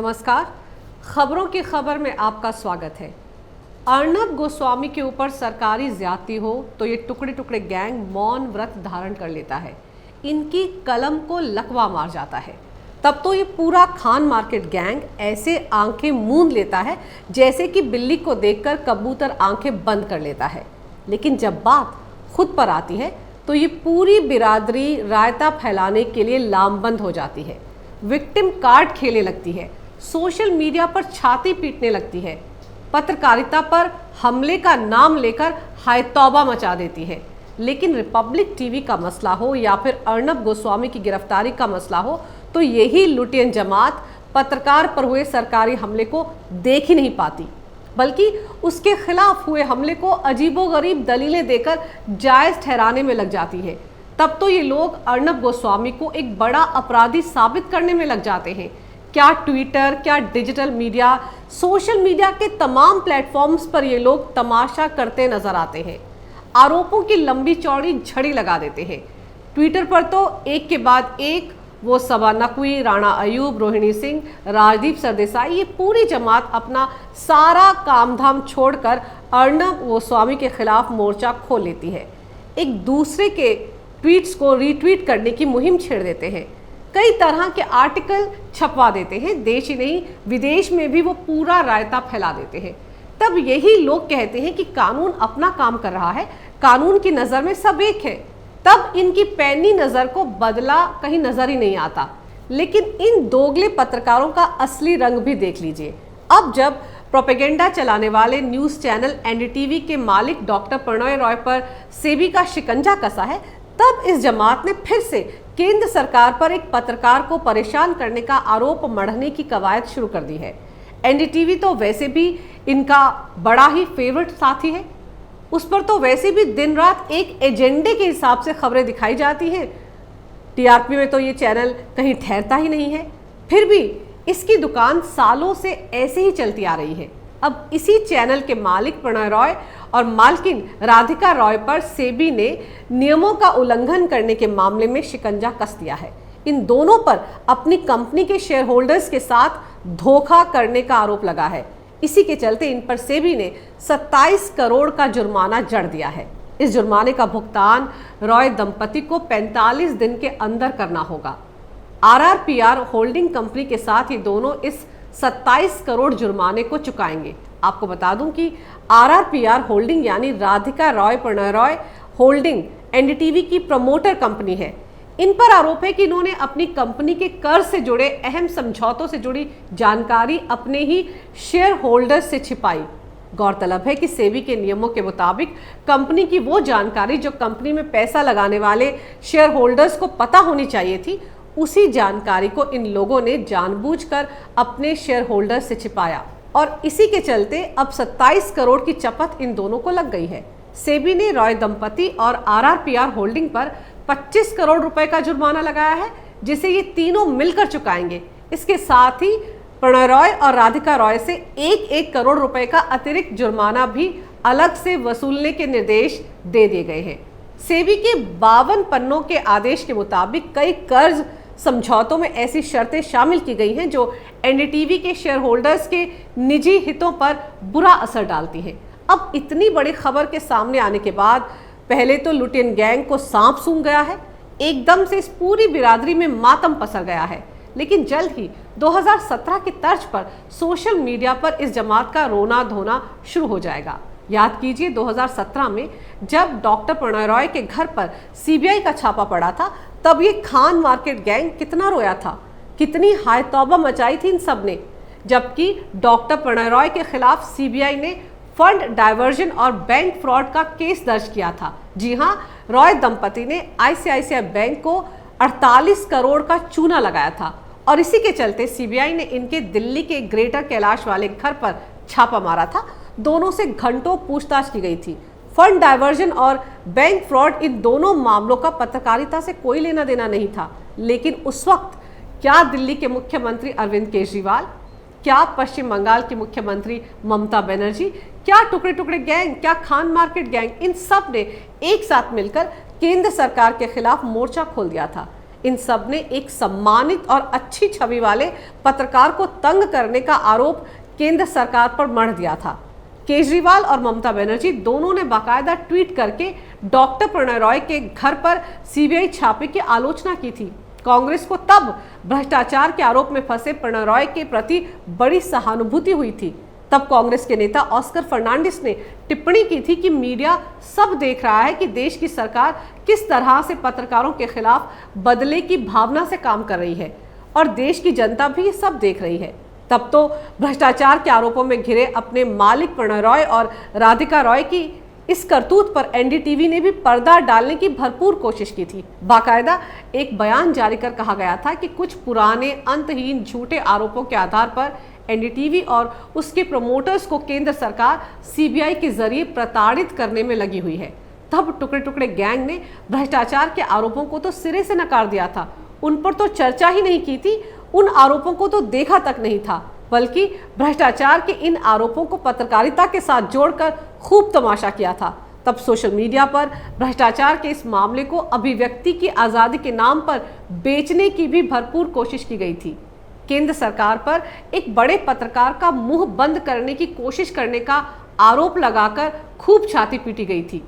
नमस्कार। खबरों की खबर में आपका स्वागत है। अर्नब गोस्वामी के ऊपर सरकारी ज्यादती हो तो ये टुकड़े टुकड़े गैंग मौन व्रत धारण कर लेता है, इनकी कलम को लकवा मार जाता है। तब तो ये पूरा खान मार्केट गैंग ऐसे आंखें मूंद लेता है जैसे कि बिल्ली को देखकर कबूतर आंखें बंद कर लेता है। लेकिन जब बात खुद पर आती है तो ये पूरी बिरादरी रायता फैलाने के लिए लामबंद हो जाती है, विक्टिम कार्ड खेलने लगती है, सोशल मीडिया पर छाती पीटने लगती है, पत्रकारिता पर हमले का नाम लेकर हाय तौबा मचा देती है। लेकिन रिपब्लिक टीवी का मसला हो या फिर अर्नब गोस्वामी की गिरफ्तारी का मसला हो तो यही लुटेन जमात पत्रकार पर हुए सरकारी हमले को देख ही नहीं पाती, बल्कि उसके खिलाफ हुए हमले को अजीबोगरीब दलीलें देकर जायज ठहराने में लग जाती है। तब तो ये लोग अर्नब गोस्वामी को एक बड़ा अपराधी साबित करने में लग जाते हैं। क्या ट्विटर, क्या डिजिटल मीडिया, सोशल मीडिया के तमाम प्लेटफॉर्म्स पर ये लोग तमाशा करते नजर आते हैं, आरोपों की लंबी चौड़ी झड़ी लगा देते हैं। ट्विटर पर तो एक के बाद एक वो सबा नकवी, राणा अयूब, रोहिणी सिंह, राजदीप सरदेसाई, ये पूरी जमात अपना सारा काम धाम छोड़कर अर्नब गोस्वामी के खिलाफ मोर्चा खोल लेती है। एक दूसरे के ट्वीट्स को रीट्वीट करने की मुहिम छेड़ देते हैं, कई तरह के आर्टिकल छपवा देते हैं, देश ही नहीं विदेश में भी वो पूरा रायता फैला देते हैं। तब यही लोग कहते हैं कि कानून अपना काम कर रहा है, कानून की नज़र में सब एक है। तब इनकी पैनी नज़र को बदला कहीं नज़र ही नहीं आता। लेकिन इन दोगले पत्रकारों का असली रंग भी देख लीजिए। अब जब प्रोपेगेंडा चलाने वाले न्यूज़ चैनल एनडीटीवी के मालिक डॉक्टर प्रणय रॉय पर सेबी का शिकंजा कसा है, तब इस जमात ने फिर से केंद्र सरकार पर एक पत्रकार को परेशान करने का आरोप मढ़ने की कवायद शुरू कर दी है। एनडीटीवी तो वैसे भी इनका बड़ा ही फेवरेट साथी है, उस पर तो वैसे भी दिन रात एक एजेंडे के हिसाब से खबरें दिखाई जाती हैं। टीआरपी में तो ये चैनल कहीं ठहरता ही नहीं है, फिर भी इसकी दुकान सालों से ऐसे ही चलती आ रही है। अब इसी चैनल के मालिक प्रणय रॉय और मालकिन राधिका रॉय पर सेबी ने नियमों का उल्लंघन करने के मामले में शिकंजा कस दिया है। इन दोनों पर अपनी कंपनी के शेयर होल्डर्स के साथ धोखा करने का आरोप लगा है। इसी के चलते इन पर सेबी ने 27 करोड़ का जुर्माना जड़ दिया है। इस जुर्माने का भुगतान रॉय दंपति को 45 दिन के अंदर करना होगा। आरआरपीआर होल्डिंग कंपनी के साथ ये दोनों इस 27 करोड़ जुर्माने को चुकाएंगे। आपको बता दूं कि आरआरपीआर होल्डिंग यानी राधिका रॉय प्रणय रॉय होल्डिंग एनडीटीवी की प्रमोटर कंपनी है। इन पर आरोप है कि इन्होंने अपनी कंपनी के कर से जुड़े अहम समझौतों से जुड़ी जानकारी अपने ही शेयर होल्डर्स से छिपाई। गौरतलब है कि सेबी के नियमों के मुताबिक कंपनी की वो जानकारी जो कंपनी में पैसा लगाने वाले शेयर होल्डर्स को पता होनी चाहिए थी, उसी जानकारी को इन लोगों ने जानबूझकर अपने शेयर होल्डर से छिपाया और इसी के चलते अब 27 करोड़ की चपत इन दोनों को लग गई है। सेबी ने रॉय दंपति और आरआरपीआर होल्डिंग पर 25 करोड़ रुपए का जुर्माना लगाया है, जिसे ये तीनों मिलकर चुकाएंगे। इसके साथ ही प्रणय रॉय और राधिका रॉय से 1-1 करोड़ रुपए का अतिरिक्त जुर्माना भी अलग से वसूलने के निर्देश दे दिए गए हैं। सेबी के 52 पन्नों के आदेश के मुताबिक कई कर्ज समझौतों में ऐसी शर्तें शामिल की गई हैं जो एनडीटीवी के शेयर होल्डर्स के निजी हितों पर बुरा असर डालती हैं। अब इतनी बड़ी खबर के सामने आने के बाद पहले तो लुटेन गैंग को सांप सूंघ गया है, एकदम से इस पूरी बिरादरी में मातम पसर गया है। लेकिन जल्द ही 2017 की तर्ज पर सोशल मीडिया पर इस जमात का रोना धोना शुरू हो जाएगा। याद कीजिए 2017 में जब डॉक्टर प्रणय रॉय के घर पर सीबीआई का छापा पड़ा था, तब ये खान मार्केट गैंग कितना रोया था, कितनी हाय तौबा मचाई थी इन सब ने। जबकि डॉक्टर प्रणय रॉय के खिलाफ सीबीआई ने फंड डाइवर्जन और बैंक फ्रॉड का केस दर्ज किया था। जी हाँ, रॉय दंपति ने आईसीआईसीआई बैंक को 48 करोड़ का चूना लगाया था और इसी के चलते सीबीआई ने इनके दिल्ली के ग्रेटर कैलाश वाले घर पर छापा मारा था। दोनों से घंटों पूछताछ की गई थी। फंड डाइवर्जन और बैंक फ्रॉड, इन दोनों मामलों का पत्रकारिता से कोई लेना देना नहीं था। लेकिन उस वक्त क्या दिल्ली के मुख्यमंत्री अरविंद केजरीवाल, क्या पश्चिम बंगाल की मुख्यमंत्री ममता बनर्जी, क्या टुकड़े टुकड़े गैंग, क्या खान मार्केट गैंग, इन सब ने एक साथ मिलकर केंद्र सरकार के खिलाफ मोर्चा खोल दिया था। इन सब ने एक सम्मानित और अच्छी छवि वाले पत्रकार को तंग करने का आरोप केंद्र सरकार पर मढ़ दिया था। केजरीवाल और ममता बनर्जी दोनों ने बाकायदा ट्वीट करके डॉक्टर प्रणय रॉय के घर पर सीबीआई छापे की आलोचना की थी। कांग्रेस को तब भ्रष्टाचार के आरोप में फंसे प्रणय रॉय के प्रति बड़ी सहानुभूति हुई थी। तब कांग्रेस के नेता ऑस्कर फर्नांडिस ने टिप्पणी की थी कि मीडिया सब देख रहा है कि देश की सरकार किस तरह से पत्रकारों के खिलाफ बदले की भावना से काम कर रही है और देश की जनता भी ये सब देख रही है। तब तो भ्रष्टाचार के आरोपों में घिरे अपने मालिक प्रणय रॉय और राधिका रॉय की इस करतूत पर एनडीटीवी ने भी पर्दा डालने की भरपूर कोशिश की थी। बाकायदा एक बयान जारी कर कहा गया था कि कुछ पुराने अंतहीन झूठे आरोपों के आधार पर एनडीटीवी और उसके प्रमोटर्स को केंद्र सरकार सीबीआई के जरिए प्रताड़ित करने में लगी हुई है। तब टुकड़े टुकड़े गैंग ने भ्रष्टाचार के आरोपों को तो सिरे से नकार दिया था, उन पर तो चर्चा ही नहीं की थी, उन आरोपों को तो देखा तक नहीं था, बल्कि भ्रष्टाचार के इन आरोपों को पत्रकारिता के साथ जोड़कर खूब तमाशा किया था। तब सोशल मीडिया पर भ्रष्टाचार के इस मामले को अभिव्यक्ति की आज़ादी के नाम पर बेचने की भी भरपूर कोशिश की गई थी। केंद्र सरकार पर एक बड़े पत्रकार का मुंह बंद करने की कोशिश करने का आरोप लगाकर खूब छाती पीटी गई थी।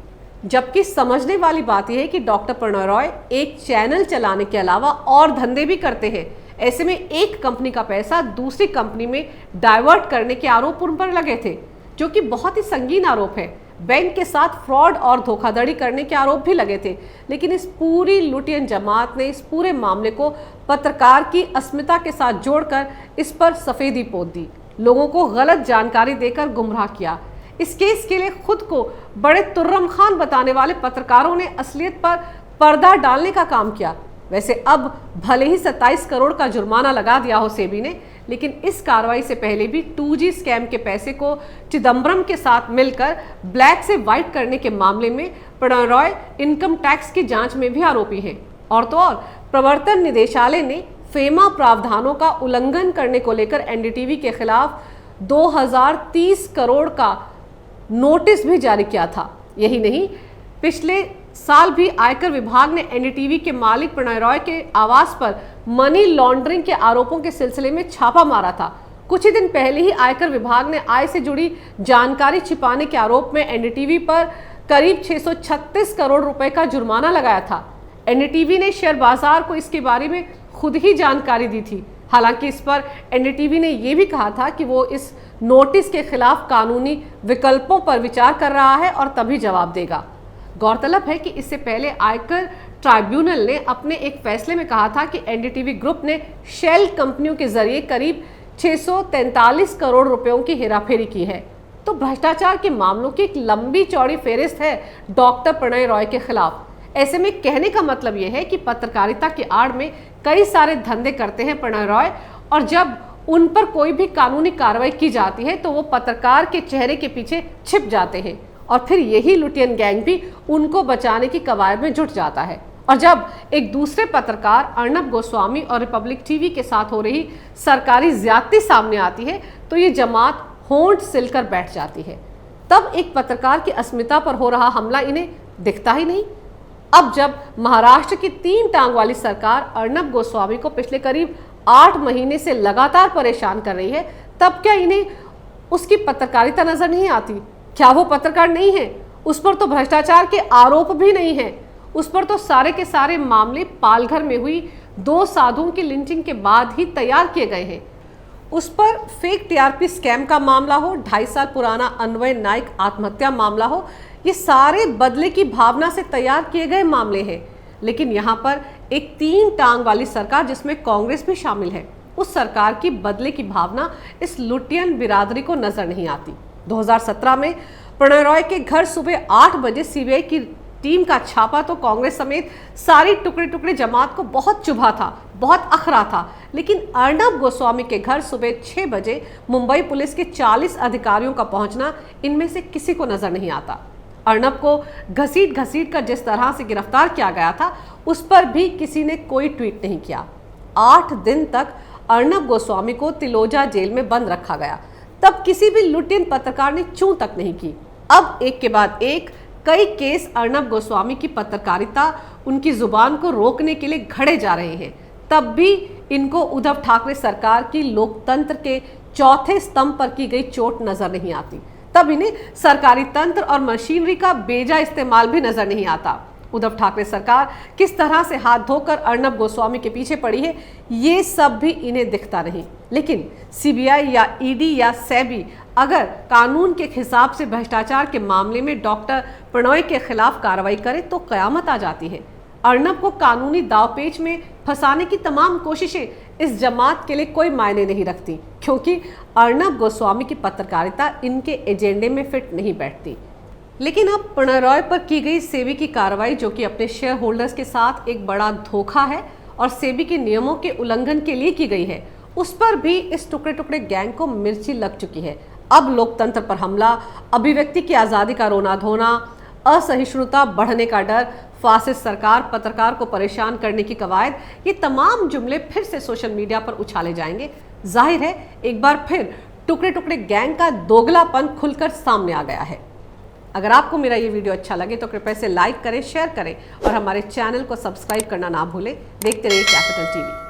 जबकि समझने वाली बात यह है कि डॉक्टर प्रणय रॉय एक चैनल चलाने के अलावा और धंधे भी करते हैं। ऐसे में एक कंपनी का पैसा दूसरी कंपनी में डाइवर्ट करने के आरोप उन पर लगे थे, जो कि बहुत ही संगीन आरोप है। बैंक के साथ फ्रॉड और धोखाधड़ी करने के आरोप भी लगे थे। लेकिन इस पूरी लुटियन जमात ने इस पूरे मामले को पत्रकार की अस्मिता के साथ जोड़कर इस पर सफेदी पोत दी, लोगों को गलत जानकारी देकर गुमराह किया। इस केस के लिए खुद को बड़े तुर्रम खान बताने वाले पत्रकारों ने असलियत पर पर्दा डालने का काम किया। वैसे अब भले ही 27 करोड़ का जुर्माना लगा दिया हो सेबी ने, लेकिन इस कार्रवाई से पहले भी 2G स्कैम के पैसे को चिदम्बरम के साथ मिलकर ब्लैक से व्हाइट करने के मामले में प्रणय रॉय इनकम टैक्स की जांच में भी आरोपी हैं। और तो और प्रवर्तन निदेशालय ने फेमा प्रावधानों का उल्लंघन करने को लेकर एनडीटीवी के खिलाफ 2030 करोड़ का नोटिस भी जारी किया था। यही नहीं, पिछले साल भी आयकर विभाग ने एनडीटीवी के मालिक प्रणय रॉय के आवास पर मनी लॉन्ड्रिंग के आरोपों के सिलसिले में छापा मारा था। कुछ ही दिन पहले ही आयकर विभाग ने आय से जुड़ी जानकारी छिपाने के आरोप में एनडीटीवी पर करीब 636 करोड़ रुपए का जुर्माना लगाया था। एनडीटीवी ने शेयर बाजार को इसके बारे में खुद ही जानकारी दी थी। हालांकि इस पर एनडीटीवी ने यह भी कहा था कि वो इस नोटिस के खिलाफ कानूनी विकल्पों पर विचार कर रहा है और तभी जवाब देगा। गौरतलब है कि इससे पहले आयकर ट्राइब्यूनल ने अपने एक फैसले में कहा था कि एनडीटीवी ग्रुप ने शेल कंपनियों के जरिए करीब 643 करोड़ रुपयों की हेराफेरी की है। तो भ्रष्टाचार के मामलों की एक लंबी चौड़ी फेहरिस्त है डॉक्टर प्रणय रॉय के खिलाफ। ऐसे में कहने का मतलब यह है कि पत्रकारिता की आड़ में कई सारे धंधे करते हैं प्रणय रॉय, और जब उन पर कोई भी कानूनी कार्रवाई की जाती है तो वो पत्रकार के चेहरे के पीछे छिप जाते हैं और फिर यही लुटियन गैंग भी उनको बचाने की कवायद में जुट जाता है। और जब एक दूसरे पत्रकार अर्नब गोस्वामी और रिपब्लिक टीवी के साथ हो रही सरकारी ज्यादती सामने आती है तो ये जमात होंठ सिलकर बैठ जाती है। तब एक पत्रकार की अस्मिता पर हो रहा हमला इन्हें दिखता ही नहीं। अब जब महाराष्ट्र की 3 टांग वाली सरकार अर्नब गोस्वामी को पिछले करीब 8 महीने से लगातार परेशान कर रही है, तब क्या इन्हें उसकी पत्रकारिता नजर नहीं आती? क्या वो पत्रकार नहीं है? उस पर तो भ्रष्टाचार के आरोप भी नहीं है। उस पर तो सारे के सारे मामले पालघर में हुई 2 साधुओं की लिंचिंग के बाद ही तैयार किए गए हैं। उस पर फेक टीआरपी स्कैम का मामला हो, 2.5 साल पुराना अन्वय नाइक आत्महत्या मामला हो, ये सारे बदले की भावना से तैयार किए गए मामले हैं। लेकिन यहाँ पर एक 3 टांग वाली सरकार जिसमें कांग्रेस भी शामिल है, उस सरकार की बदले की भावना इस लुटियन बिरादरी को नजर नहीं आती। 2017 में प्रणय रॉय के घर सुबह 8 बजे सीबीआई की टीम का छापा तो कांग्रेस समेत सारी टुकड़े टुकड़े जमात को बहुत चुभा था, बहुत अखरा था। लेकिन अर्नब गोस्वामी के घर सुबह 6 बजे मुंबई पुलिस के 40 अधिकारियों का पहुंचना इनमें से किसी को नजर नहीं आता। अर्नब को घसीट घसीट कर जिस तरह से गिरफ्तार किया गया था, उस पर भी किसी ने कोई ट्वीट नहीं किया। 8 दिन तक अर्नब गोस्वामी को तिलोजा जेल में बंद रखा गया। तब किसी भी लुटियन पत्रकार ने चूं तक नहीं की। अब एक के बाद एक कई केस अर्नब गोस्वामी की पत्रकारिता, उनकी जुबान को रोकने के लिए घड़े जा रहे हैं। तब भी इनको उद्धव ठाकरे सरकार की लोकतंत्र के चौथे स्तंभ पर की गई चोट नजर नहीं आती। तब इन्हें सरकारी तंत्र और मशीनरी का बेजा इस्तेमाल भी नजर नहीं आता। उद्धव ठाकरे सरकार किस तरह से हाथ धोकर अर्नब गोस्वामी के पीछे पड़ी है, ये सब भी इन्हें दिखता नहीं। लेकिन सीबीआई या ईडी या सेबी अगर कानून के हिसाब से भ्रष्टाचार के मामले में डॉक्टर प्रणॉय के खिलाफ कार्रवाई करे तो कयामत आ जाती है। अर्नब को कानूनी दावपेच में फंसाने की तमाम कोशिशें इस जमात के लिए कोई मायने नहीं रखती, क्योंकि अर्नब गोस्वामी की पत्रकारिता इनके एजेंडे में फिट नहीं बैठती। लेकिन अब प्रणॉय पर की गई सेबी की कार्रवाई, जो कि अपने शेयर होल्डर्स के साथ एक बड़ा धोखा है और सेबी के नियमों के उल्लंघन के लिए की गई है, उस पर भी इस टुकड़े टुकड़े गैंग को मिर्ची लग चुकी है। अब लोकतंत्र पर हमला, अभिव्यक्ति की आज़ादी का रोना धोना, असहिष्णुता बढ़ने का डर, फासिस्ट सरकार, पत्रकार को परेशान करने की कवायद, ये तमाम जुमले फिर से सोशल मीडिया पर उछाले जाएंगे। जाहिर है एक बार फिर टुकड़े टुकड़े गैंग का दोगलापन खुलकर सामने आ गया है। अगर आपको मेरा ये वीडियो अच्छा लगे तो कृपया से लाइक करें, शेयर करें और हमारे चैनल को सब्सक्राइब करना ना भूलें। देखते रहिए कैपिटल टीवी।